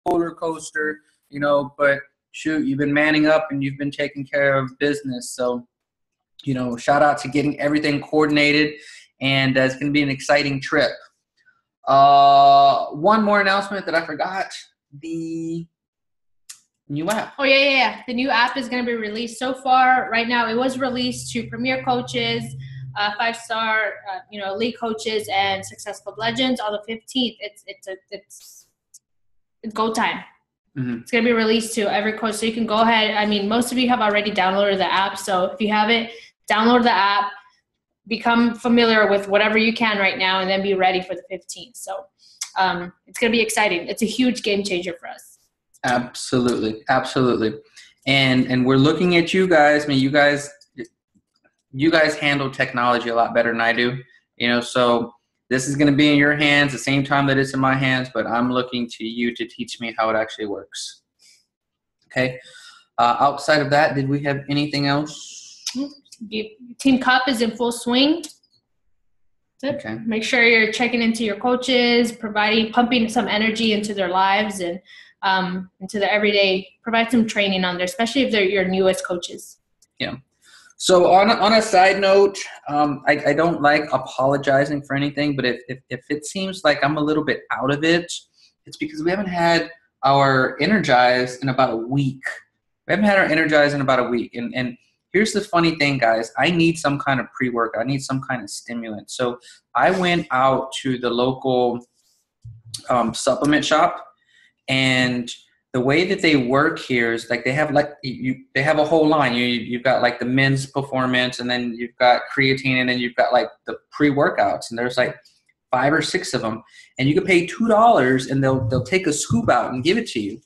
roller coaster, you know, but shoot, you've been manning up and you've been taking care of business. So, you know, shout out to getting everything coordinated, and it's going to be an exciting trip. One more announcement that I forgot, the new app. Oh, yeah. The new app is going to be released. So far, right now, it was released to Premier coaches, 5-star, elite coaches, and Success Club Legends on the 15th. It's go time. Mm-hmm. It's going to be released to every coach. So you can go ahead. I mean, most of you have already downloaded the app. So if you haven't, download the app, become familiar with whatever you can right now, and then be ready for the 15th. So it's going to be exciting. It's a huge game changer for us. Absolutely. And we're looking at you guys. I mean, you guys handle technology a lot better than I do, you know, so this is going to be in your hands the same time that it's in my hands, but I'm looking to you to teach me how it actually works. Okay. Outside of that, did we have anything else? Team Cup is in full swing. Okay. Make sure you're checking into your coaches, pumping some energy into their lives and into their everyday, provide some training on there, especially if they're your newest coaches. Yeah. So on a side note, I don't like apologizing for anything, but if it seems like I'm a little bit out of it, it's because we haven't had our Energize in about a week. And here's the funny thing, guys. I need some kind of pre-workout. I need some kind of stimulant. So I went out to the local supplement shop, and the way that they work here is like they have a whole line. You've got like the men's performance, and then you've got creatine, and then you've got like the pre-workouts, and there's like 5 or 6 of them, and you can pay $2 and they'll take a scoop out and give it to you.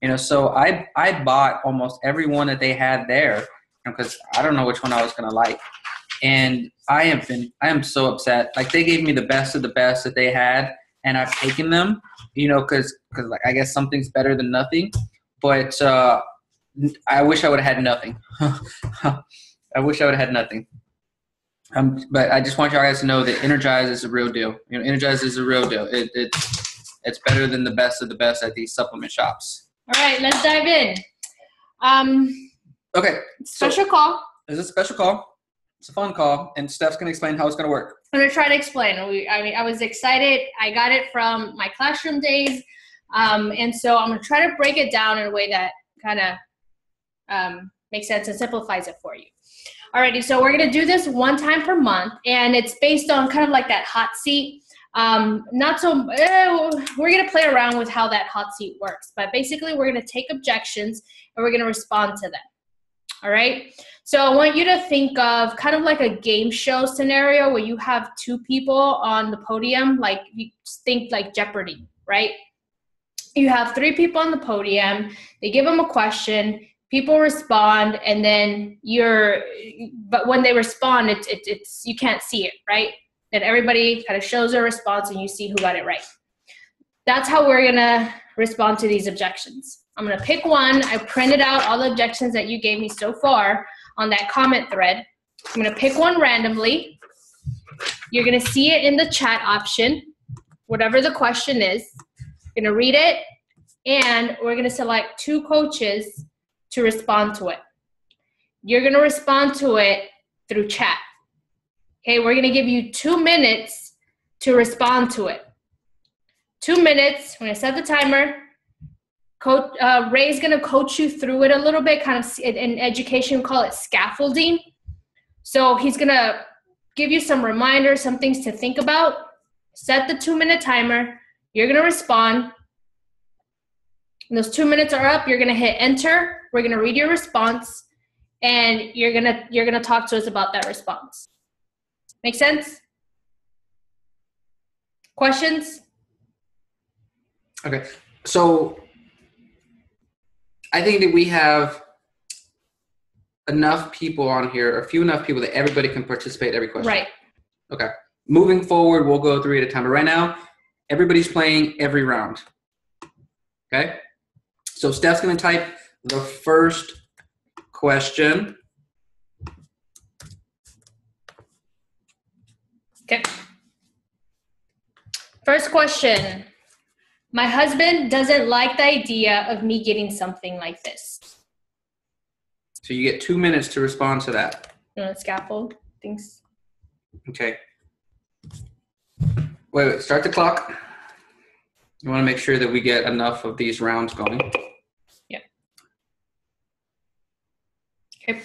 You know, so I bought almost every one that they had there because I don't know which one I was gonna like, and I am so upset. Like they gave me the best of the best that they had, and I've taken them. You know, because like I guess something's better than nothing, but I wish I would have had nothing. But I just want you guys to know that Energize is a real deal. You know, Energize is a real deal. It's better than the best of the best at these supplement shops. All right, let's dive in. Okay. Special call. It's a special call. It's a fun call, and Steph's going to explain how it's going to work. I'm going to try to explain. I was excited. I got it from my classroom days, and so I'm going to try to break it down in a way that kind of makes sense and simplifies it for you. Alrighty, so we're going to do this one time per month, and it's based on kind of like that hot seat. We're going to play around with how that hot seat works, but basically we're going to take objections and we're going to respond to them. All right. So I want you to think of kind of like a game show scenario where you have 2 people on the podium, like you think like Jeopardy, right? You have 3 people on the podium. They give them a question. People respond, and then but when they respond, it's you can't see it, right? And everybody kind of shows their response, and you see who got it right. That's how we're gonna respond to these objections. I'm gonna pick one. I printed out all the objections that you gave me so far on that comment thread. I'm gonna pick one randomly. You're gonna see it in the chat option, whatever the question is. You're gonna read it, and we're gonna select 2 coaches to respond to it. You're gonna respond to it through chat. Okay, we're gonna give you 2 minutes to respond to it. 2 minutes, we're gonna set the timer. Ray's gonna coach you through it a little bit, kind of in education, we call it scaffolding. So he's gonna give you some reminders, some things to think about. Set the 2-minute timer. You're gonna respond. When those 2 minutes are up, you're gonna hit enter. We're gonna read your response, and you're gonna talk to us about that response. Make sense? Questions? Okay, so I think that we have enough people on here, or few enough people that everybody can participate every question. Right. Okay. Moving forward, we'll go 3 at a time. But right now, everybody's playing every round. Okay? So Steph's going to type the first question. Okay. First question. My husband doesn't like the idea of me getting something like this. So you get 2 minutes to respond to that. Scaffold things. Okay. Wait, start the clock. You want to make sure that we get enough of these rounds going. Yeah. Okay.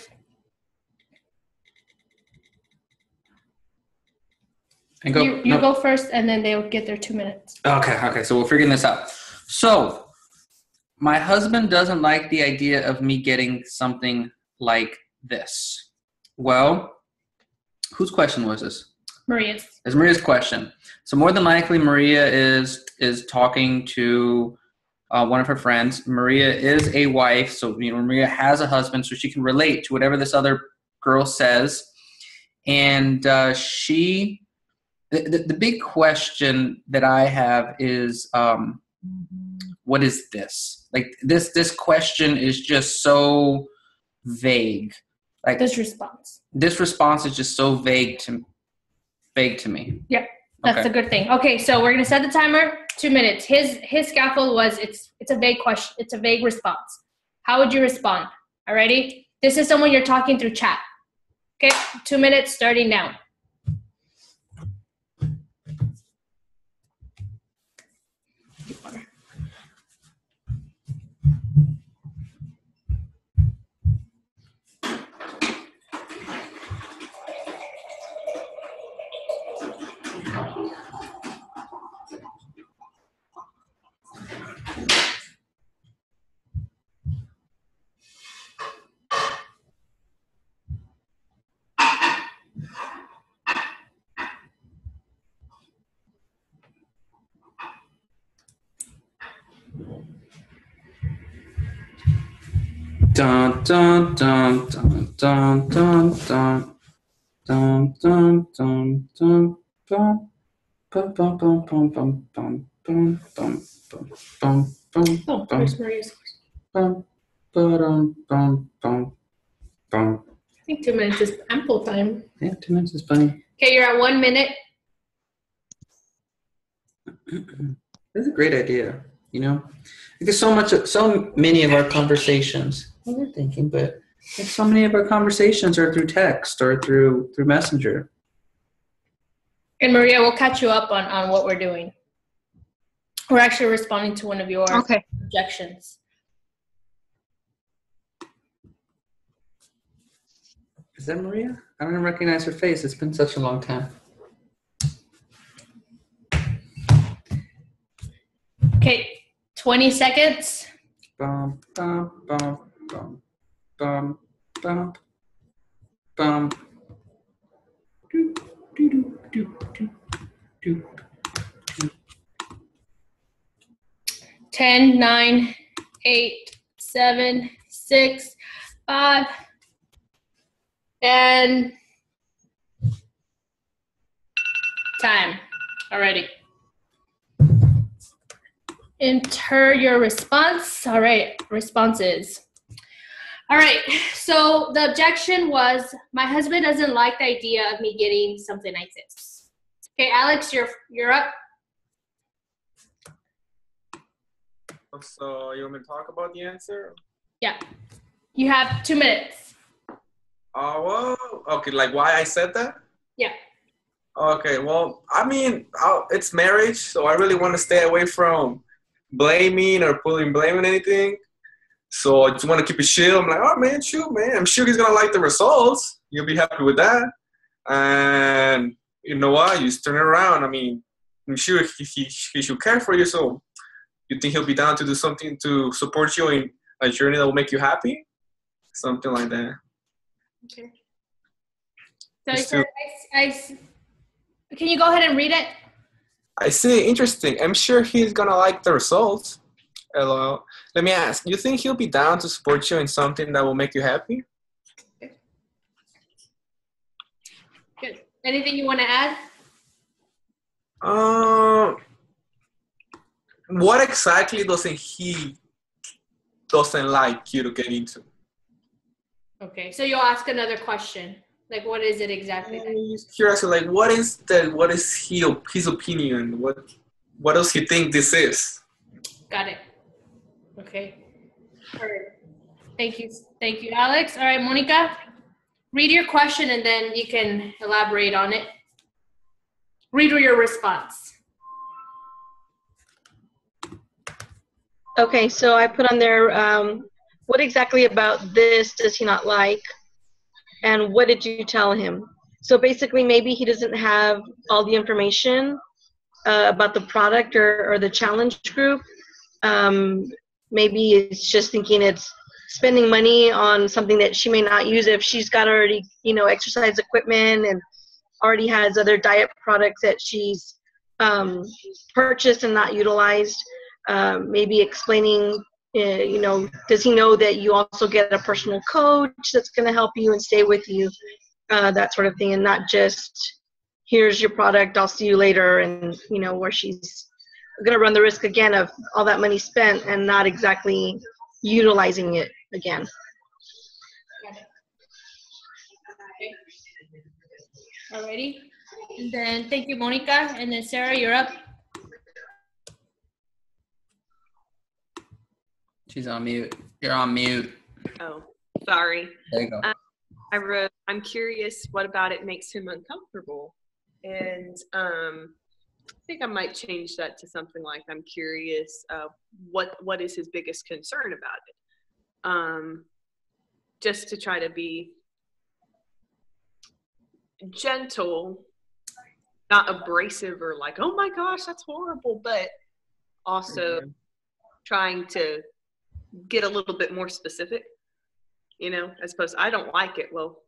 And go. You go first, and then they'll get their 2 minutes. Okay. So we're figuring this out. So my husband doesn't like the idea of me getting something like this. Well, whose question was this? Maria's. It's Maria's question. So more than likely, Maria is talking to one of her friends. Maria is a wife, so Maria has a husband, so she can relate to whatever this other girl says. And the big question that I have is, what is this? Like this question is just so vague. Like This response is just so vague to me. Yep, that's a good thing. Okay, so we're gonna set the timer. 2 minutes. His scaffold was it's a vague question. It's a vague response. How would you respond? All righty. This is someone you're talking through chat. Okay, 2 minutes starting now. Dun dun dun dun dun dun dun dun dun dun dun bum bum bum bum bum bum bum bum bum bum bum. Oh, where's Maria's? Bum bum bum bum bum. I think 2 minutes is ample time. Yeah, 2 minutes is plenty. Okay, you're at 1 minute. That's a great idea. Because so many of our conversations. We're thinking, but so many of our conversations are through text or through Messenger. And Maria, we'll catch you up on what we're doing. We're actually responding to one of your objections. Is that Maria? I don't recognize her face. It's been such a long time. Okay, 20 seconds. Bum, bum, bum, bum, bum, bum, bum. Do, do, do, do, do, do. 10, 9, 8, 7, 6, 5, and time already. Enter your response. All right, responses. All right, so the objection was, my husband doesn't like the idea of me getting something like this. Okay, Alex, you're up. So you want me to talk about the answer? Yeah, you have 2 minutes. Well, okay, like why I said that? Yeah. Okay, well, I mean, it's marriage, so I really want to stay away from blaming or pulling blame on anything. So I just want to keep it chill. I'm like, oh man, shoot, man. I'm sure he's gonna like the results. You'll be happy with that. And you know what? You just turn it around. I mean, I'm sure he should care for you. So you think he'll be down to do something to support you in a journey that will make you happy? Something like that. Okay. So can you go ahead and read it? I see. Interesting. I'm sure he's gonna like the results. Hello. Let me ask. You think he'll be down to support you in something that will make you happy? Good. Anything you want to add? What exactly doesn't he like you to get into? Okay, so you'll ask another question. Like, what is it exactly? Curious, like, what is his opinion? What does he think this is? Got it. Okay. All right. Thank you. Thank you, Alex. All right, Monica, read your question and then you can elaborate on it. Read your response. Okay, so I put on there, what exactly about this does he not like? And what did you tell him? So basically, maybe he doesn't have all the information about the product or the challenge group. Maybe it's just thinking it's spending money on something that she may not use if she's got already, exercise equipment and already has other diet products that she's purchased and not utilized. Maybe explaining, does he know that you also get a personal coach that's going to help you and stay with you, that sort of thing, and not just, here's your product, I'll see you later, and, where she's going to run the risk again of all that money spent and not exactly utilizing it again. Alrighty. And then thank you, Monica. And then Sarah, you're up. She's on mute. You're on mute. Oh, sorry. There you go. I wrote, I'm curious what about it makes him uncomfortable. And I think I might change that to something like, I'm curious what is his biggest concern about it. Just to try to be gentle, not abrasive or like, oh my gosh, that's horrible, but also trying to get a little bit more specific, as opposed to, I don't like it. Well,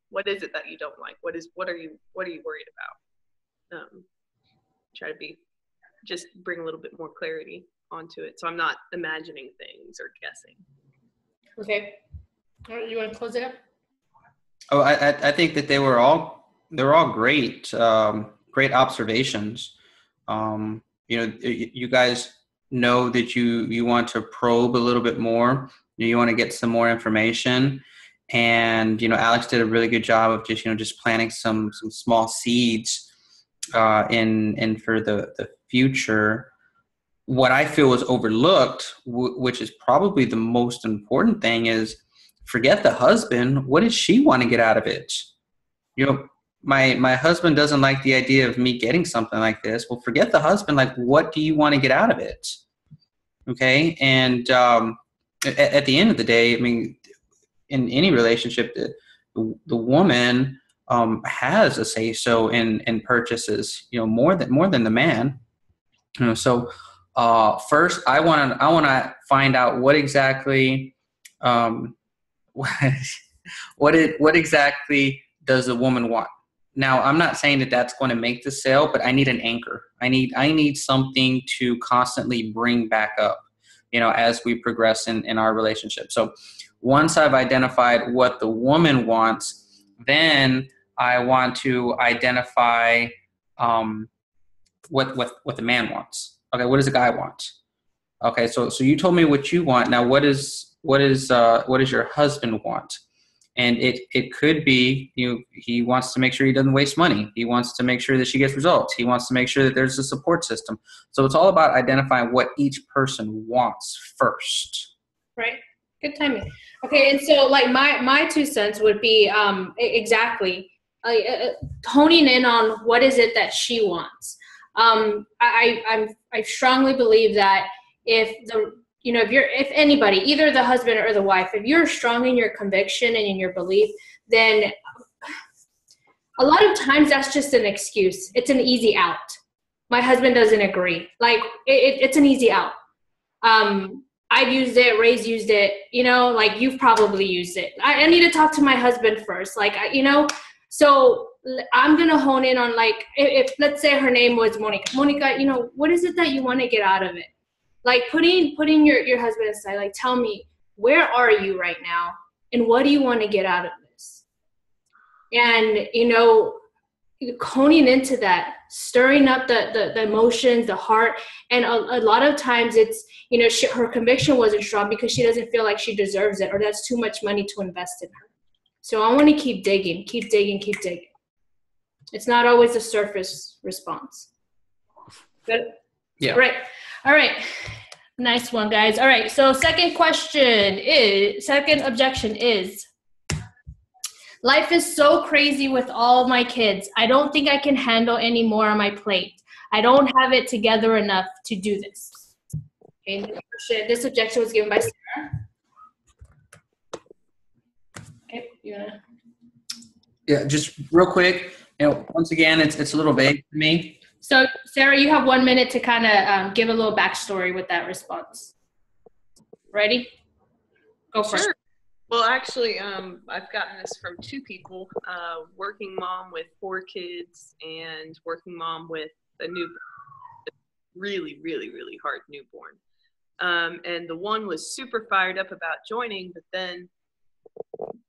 what is it that you don't like? What are you worried about? Try to just bring a little bit more clarity onto it. So I'm not imagining things or guessing. Okay. All right, you want to close it up? Oh, I think that they were all great, great observations. You guys know that you want to probe a little bit more. You want to get some more information, and Alex did a really good job of just planting some small seeds in for the future. What I feel was overlooked, which is probably the most important thing, is forget the husband. What does she want to get out of it? My husband doesn't like the idea of me getting something like this. Well, forget the husband. Like, what do you want to get out of it? Okay. And at the end of the day, I mean, in any relationship, the woman has a say so in purchases, more than the man. So first, I want to find out what exactly what exactly does the woman want. Now, I'm not saying that that's going to make the sale, but I need an anchor. I need something to constantly bring back up, as we progress in our relationship. So once I've identified what the woman wants, then I want to identify what the man wants. Okay, what does the guy want? Okay, so you told me what you want. Now, what does your husband want? And it could be, he wants to make sure he doesn't waste money. He wants to make sure that she gets results. He wants to make sure that there's a support system. So it's all about identifying what each person wants first. Right. Good timing. Okay. And so like my 2 cents would be exactly honing in on what is it that she wants. I strongly believe that if anybody, either the husband or the wife, if you're strong in your conviction and in your belief, then a lot of times that's just an excuse. It's an easy out. My husband doesn't agree. Like it's an easy out. I've used it, Ray's used it, like you've probably used it. I need to talk to my husband first. Like, so I'm going to hone in on like, if let's say her name was Monica, what is it that you want to get out of it? Like putting your husband aside, like tell me, where are you right now? And what do you want to get out of this? And, honing into that, stirring up the emotions, the heart. And a lot of times it's, her conviction wasn't strong because she doesn't feel like she deserves it or that's too much money to invest in her. So I want to keep digging. It's not always a surface response. Good? Yeah. All right. Nice one, guys. All right, so second objection is, life is so crazy with all my kids. I don't think I can handle any more on my plate. I don't have it together enough to do this. Okay, this objection was given by Sarah. Okay, you wanna? Yeah, just real quick. Once again, it's a little vague for me. So, Sarah, you have 1 minute to kind of give a little backstory with that response. Ready? Go for it. Well, actually, I've gotten this from two people, working mom with 4 kids and working mom with a newborn, really, really, really hard newborn. And the one was super fired up about joining, but then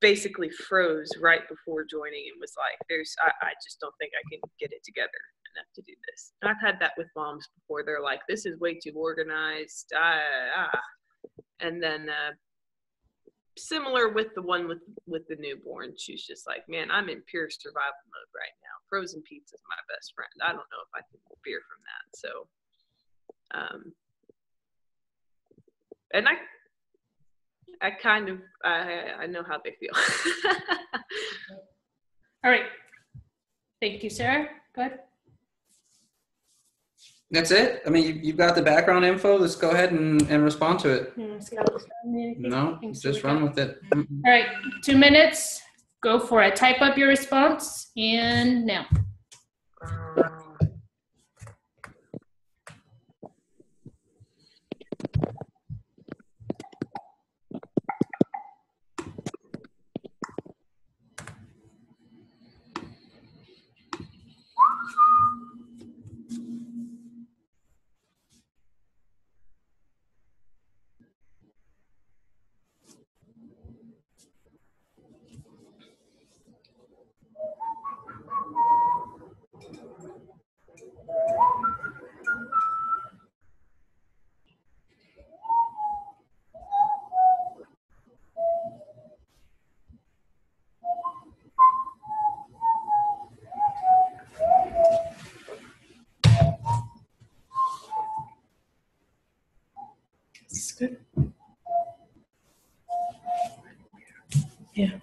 basically froze right before joining and was like, I just don't think I can get it together enough to do this. And I've had that with moms before. They're like, this is way too organized. And then similar with the one with the newborn, she's just like, man, I'm in pure survival mode right now. Frozen pizza is my best friend. I don't know if I can veer from that. So, and I kind of, I know how they feel. All right. Thank you, Sarah. Go ahead. That's it? I mean, you've got the background info. Let's go ahead and respond to it. No, just run with it. All right, 2 minutes. Go for it. Type up your response, and now. This is good. Yeah.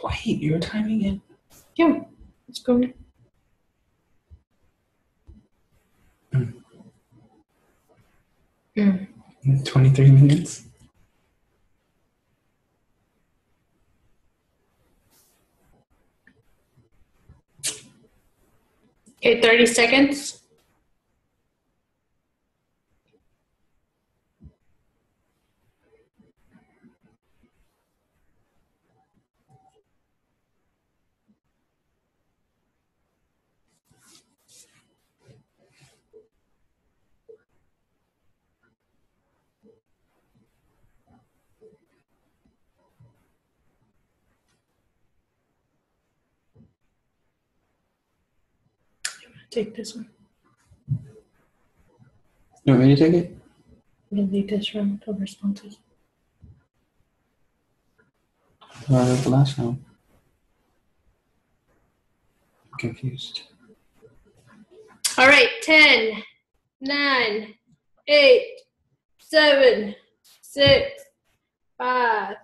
Wait, you're timing it? Yeah, let's go. 23 minutes. Okay, 30 seconds. Take this one. You want me to take it? I'm going to leave this round of responses. The last round. I'm confused. All right, 10, 9, 8, 7, 6, 5,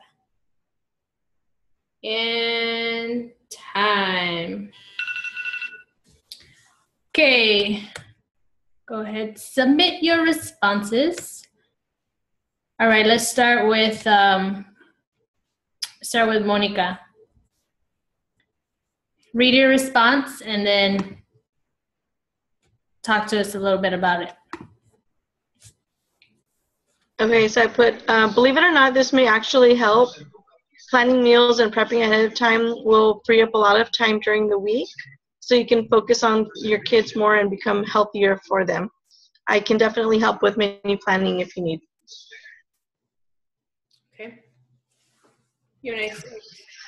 and time. Okay, go ahead, submit your responses. All right, let's start with Monica. Read your response and then talk to us a little bit about it. Okay, so I put, believe it or not, this may actually help. Planning meals and prepping ahead of time will free up a lot of time during the week, so you can focus on your kids more and become healthier for them. I can definitely help with menu planning if you need. Okay. You want to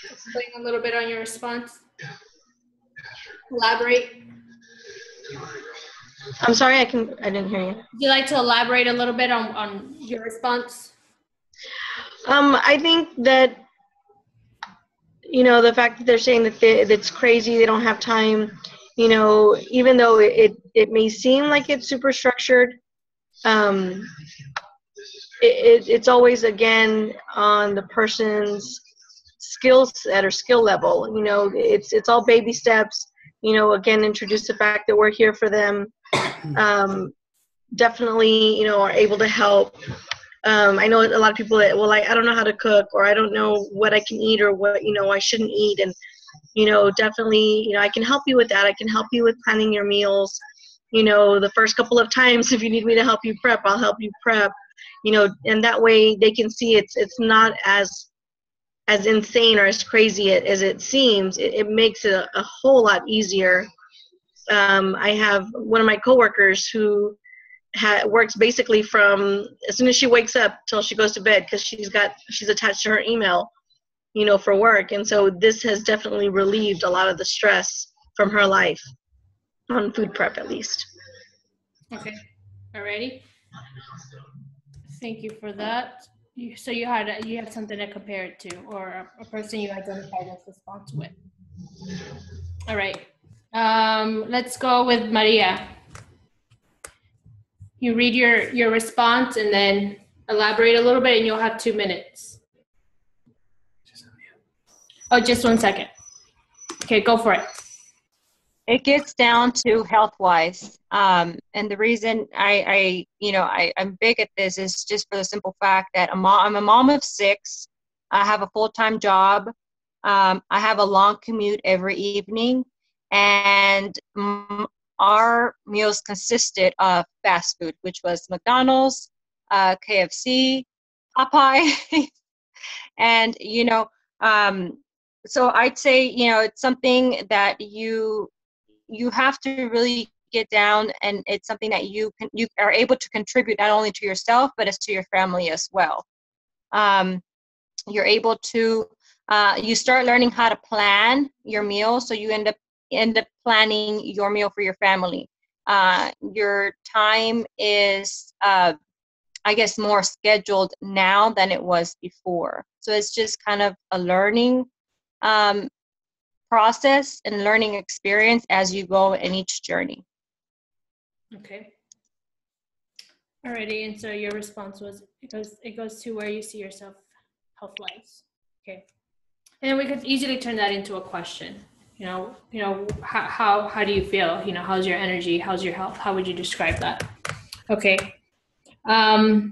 explain a little bit on your response? Elaborate. I'm sorry, I didn't hear you. Would you like to elaborate a little bit on your response? I think that, the fact that they're saying that that's crazy, they don't have time, even though it may seem like it's super structured, it's always, again, on the person's skill set or skill level. It's all baby steps. Again, introduce the fact that we're here for them. Definitely, are able to help. I know a lot of people that, well, I don't know how to cook, or I don't know what I can eat, or what, I shouldn't eat. And, definitely, I can help you with that. I can help you with planning your meals. The first couple of times, if you need me to help you prep, I'll help you prep, and that way they can see it's not as insane or as crazy as it seems. It makes it a whole lot easier. I have one of my coworkers who works basically from as soon as she wakes up till she goes to bed, because she's attached to her email, for work. And so this has definitely relieved a lot of the stress from her life on food prep, at least. Okay. Alrighty. Thank you for that. So you had something to compare it to, or a person you identified as response with. All right. Let's go with Maria. You read your response and then elaborate a little bit, and you'll have 2 minutes. Oh, just 1 second. Okay, go for it. It gets down to health-wise, and the reason I'm big at this is just for the simple fact that I'm a mom of 6. I have a full-time job. I have a long commute every evening, and our meals consisted of fast food, which was McDonald's, KFC, Popeye, and so I'd say it's something that you have to really get down, and it's something that you are able to contribute not only to yourself but as to your family as well. You're able to you start learning how to plan your meal, so you end up planning your meal for your family. Your time is I guess more scheduled now than it was before, so it's just kind of a learning process and learning experience as you go in each journey. Okay. Alrighty, and so your response was it goes to where you see yourself health-wise. Okay. And then we could easily turn that into a question. How do you feel? How's your energy? How's your health? How would you describe that? Okay. Alrighty,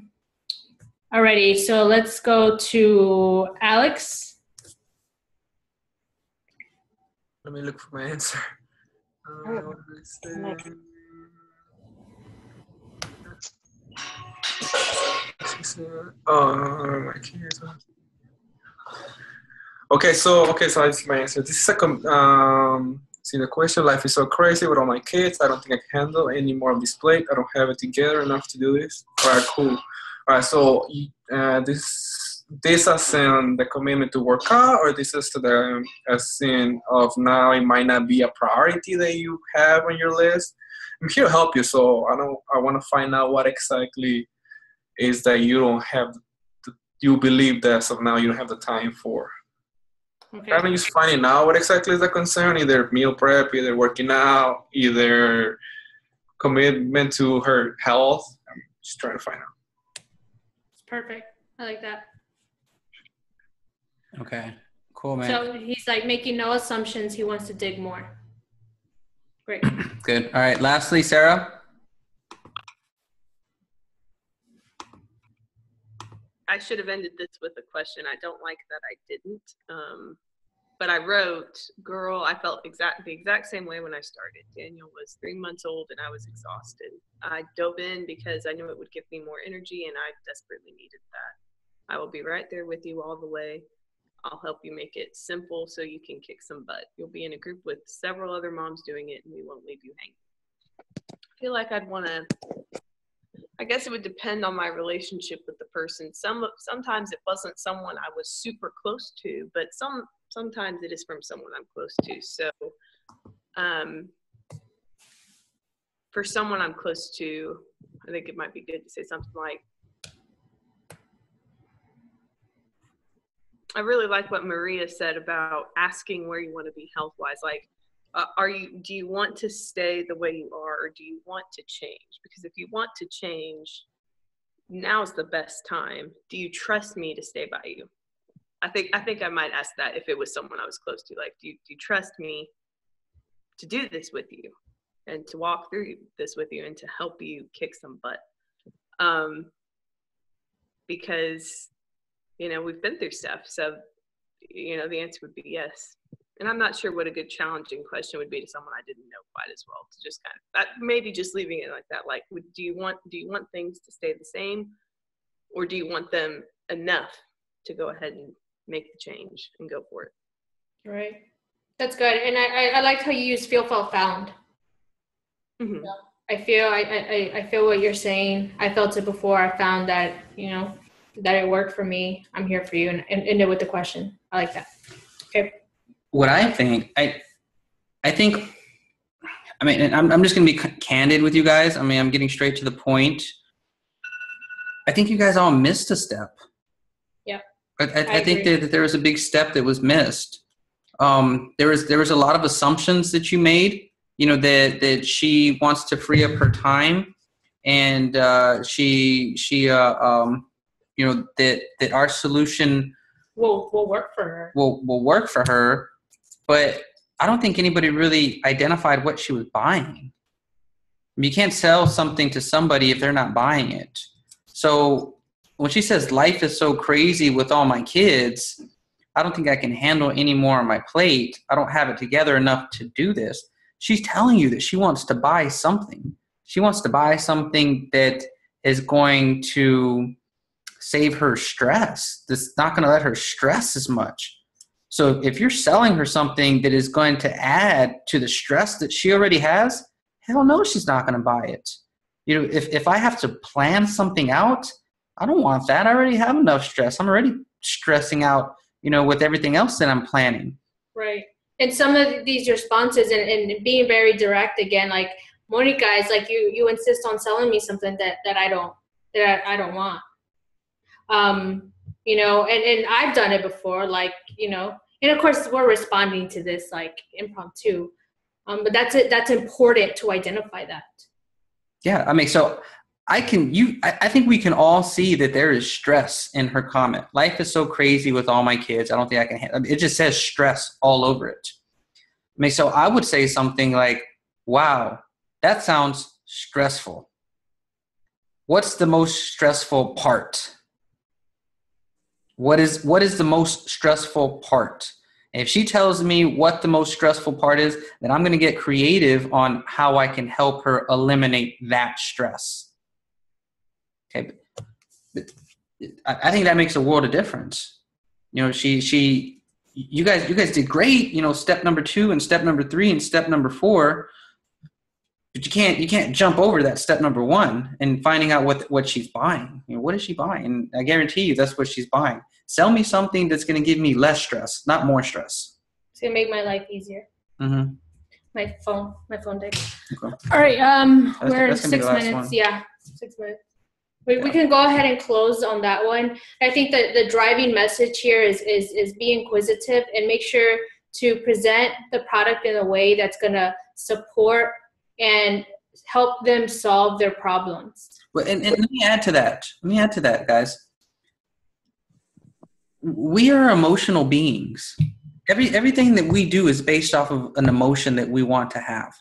so let's go to Alex. Let me look for my answer. My kids. Okay, so I see my answer. This is see the question. Life is so crazy with all my kids. I don't think I can handle any more of this plate. I don't have it together enough to do this. All right, cool. All right, so this as in the commitment to work out, or this is as in of now it might not be a priority that you have on your list? I'm here to help you, so I want to find out what exactly is that you don't have, you believe that as of now you don't have the time for. Okay. Kind of just finding out what exactly is the concern, either meal prep, either working out, either commitment to her health. I'm just trying to find out. It's perfect. I like that. Okay, cool, man. So he's like making no assumptions. He wants to dig more. Great. Good. All right. Lastly, Sarah. I should have ended this with a question. I don't like that I didn't. But I wrote, girl, I felt the exact same way when I started. Daniel was 3 months old and I was exhausted. I dove in because I knew it would give me more energy and I desperately needed that. I will be right there with you all the way. I'll help you make it simple so you can kick some butt. You'll be in a group with several other moms doing it and we won't leave you hanging. I feel like I'd want to, I guess it would depend on my relationship with the person. Sometimes it wasn't someone I was super close to, but sometimes it is from someone I'm close to. So for someone I'm close to, I think it might be good to say something like, I really like what Maria said about asking where you want to be health-wise. Like, do you want to stay the way you are, or do you want to change? Because if you want to change, now's the best time. Do you trust me to stay by you? I think I might ask that if it was someone I was close to. Like, do you trust me to do this with you and to walk through this with you and to help you kick some butt? Because, you know, we've been through stuff. So, you know, the answer would be yes. And I'm not sure what a good challenging question would be to someone I didn't know quite as well, to just kind of, maybe just leaving it like that. Like, do you want things to stay the same, or do you want them enough to go ahead and make the change and go for it? Right. That's good. And I liked how you used feel, felt, found. Mm-hmm. I feel what you're saying. I felt it before. I found that, you know, that it worked for me. I'm here for you. And end it with the question. I like that. Okay. What I think, I mean, and I'm just going to be candid with you guys. I mean, I'm getting straight to the point. I think you guys all missed a step. Yeah. I think that there was a big step that was missed. There was a lot of assumptions that you made, you know, that she wants to free up her time, and she you know, that our solution will work for her. Will work for her, but I don't think anybody really identified what she was buying. You can't sell something to somebody if they're not buying it. So when she says life is so crazy with all my kids, I don't think I can handle any more on my plate. I don't have it together enough to do this. She's telling you that she wants to buy something. She wants to buy something that is going to save her stress. That's not going to let her stress as much. So if you're selling her something that is going to add to the stress that she already has, hell no, she's not going to buy it. You know, if I have to plan something out, I don't want that. I already have enough stress. I'm already stressing out, you know, with everything else that I'm planning. Right. And some of these responses and being very direct again, like Monica is like, you insist on selling me something that I don't want. You know, and I've done it before, like, you know, and of course we're responding to this like impromptu. But that's important to identify that. Yeah. I mean, so I think we can all see that there is stress in her comment. Life is so crazy with all my kids. I don't think I can handle it. It just says stress all over it. I mean, so I would say something like, wow, that sounds stressful. What's the most stressful part? What is the most stressful part? And if she tells me what the most stressful part is, then I'm going to get creative on how I can help her eliminate that stress. Okay. But I think that makes a world of difference. You know, you guys did great, you know, step number 2 and step number 3 and step number 4, but you can't jump over that step number 1 and finding out what she's buying. You know, what is she buying? And I guarantee you that's what she's buying. Sell me something that's going to give me less stress, not more stress. It's going to make my life easier. Mm-hmm. My phone died. Okay. All right. We're in 6 minutes. One. Yeah. 6 minutes. We can go ahead and close on that one. I think that the driving message here is be inquisitive and make sure to present the product in a way that's going to support and help them solve their problems. Well, and let me add to that, guys. We are emotional beings. Everything that we do is based off of an emotion that we want to have.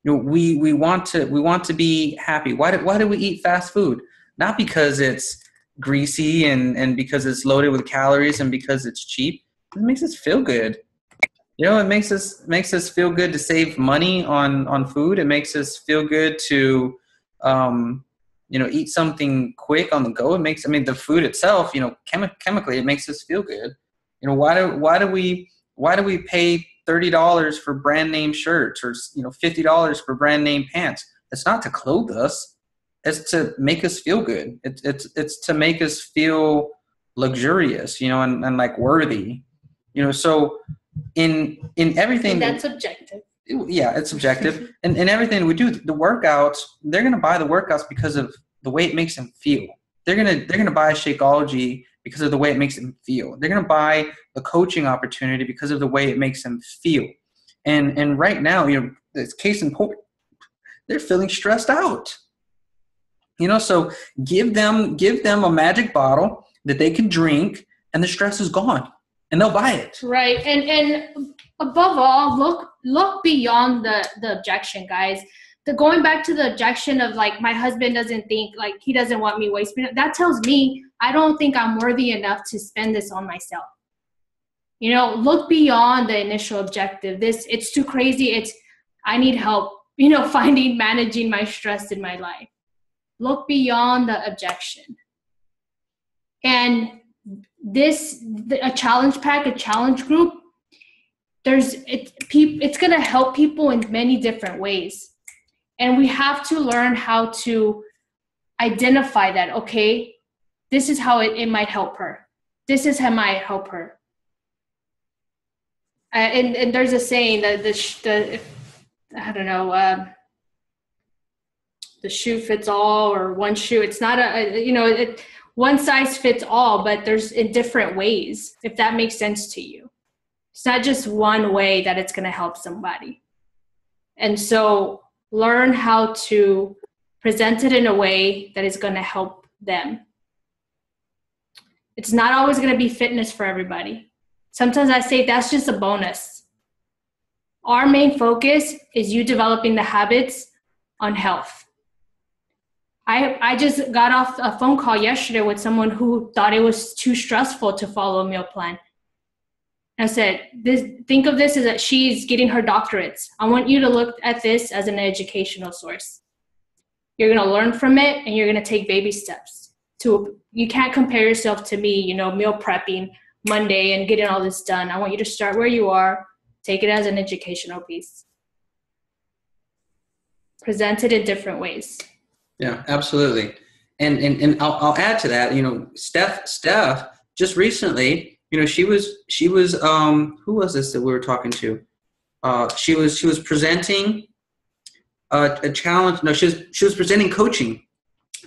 You know, we want to be happy. Why do we eat fast food? Not because it's greasy and because it's loaded with calories and because it's cheap. It makes us feel good. You know, it makes us feel good to save money on food. It makes us feel good to you know, eat something quick on the go. The food itself, you know, chemically it makes us feel good. You know, why do we pay $30 for brand name shirts or, you know, $50 for brand name pants? It's not to clothe us. It's to make us feel good. It's to make us feel luxurious, you know, and like worthy, you know. So in everything, and that's subjective. Yeah, it's subjective. And everything we do, the workouts, they're gonna buy the workouts because of the way it makes them feel. They're gonna buy Shakeology because of the way it makes them feel. They're going to buy the coaching opportunity because of the way it makes them feel. And right now, this case in point, they're feeling stressed out. So give them a magic bottle that they can drink, and the stress is gone, and they'll buy it. Right. And above all, look beyond the objection, guys. Going back to the objection of like, my husband doesn't think, like, he doesn't want me wasting it. That tells me I don't think I'm worthy enough to spend this on myself. Look beyond the initial objective. It's too crazy. I need help, managing my stress in my life. Look beyond the objection. And a challenge pack, a challenge group, it's going to help people in many different ways. And we have to learn how to identify that, okay, this is how it might help her. This is how it might help her. And there's a saying that the shoe fits all, or one shoe. It's not one size fits all, but there's in different ways, if that makes sense to you. It's not just one way that it's going to help somebody. And so learn how to present it in a way that is going to help them. It's not always going to be fitness for everybody. Sometimes I say that's just a bonus. Our main focus is you developing the habits on health. I just got off a phone call yesterday with someone who thought it was too stressful to follow a meal plan. I said, think of this as that she's getting her doctorates. I want you to look at this as an educational source. You're going to learn from it, and you're going to take baby steps. You can't compare yourself to me, meal prepping Monday and getting all this done. I want you to start where you are, take it as an educational piece. Present it in different ways. Yeah, absolutely. And I'll add to that, Steph just recently, she was who was this that we were talking to? She was presenting a challenge. No, she was presenting coaching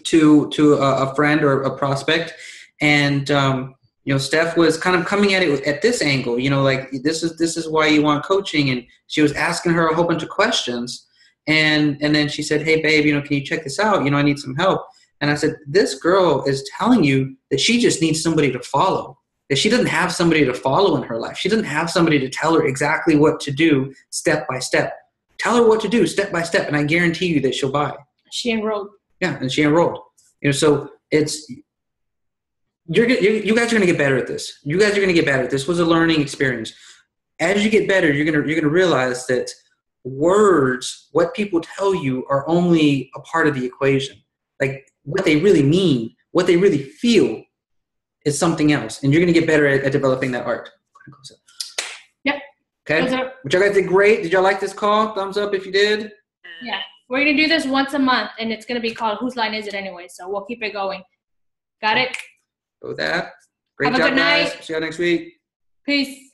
to a friend or a prospect, and Steph was kind of coming at it at this angle. Like this is why you want coaching, and she was asking her a whole bunch of questions, and then she said, "Hey, babe, can you check this out? I need some help." And I said, "This girl is telling you that she just needs somebody to follow. That she doesn't have somebody to follow in her life. She doesn't have somebody to tell her exactly what to do step by step. Tell her what to do step by step, and I guarantee you that she'll buy." She enrolled. Yeah, and she enrolled. So it's you guys are going to get better at this. You guys are going to get better. This was a learning experience. As you get better, you're going to realize that words, what people tell you, are only a part of the equation. Like what they really mean, what they really feel, is something else, and you're going to get better at developing that art. Yep. Okay. But y'all guys did great. Did y'all like this call? Thumbs up if you did. Yeah. We're going to do this once a month, and it's going to be called Whose Line Is It Anyway? So we'll keep it going. Got it? Go with that. Great Have a job, good night. guys. See y'all next week. Peace.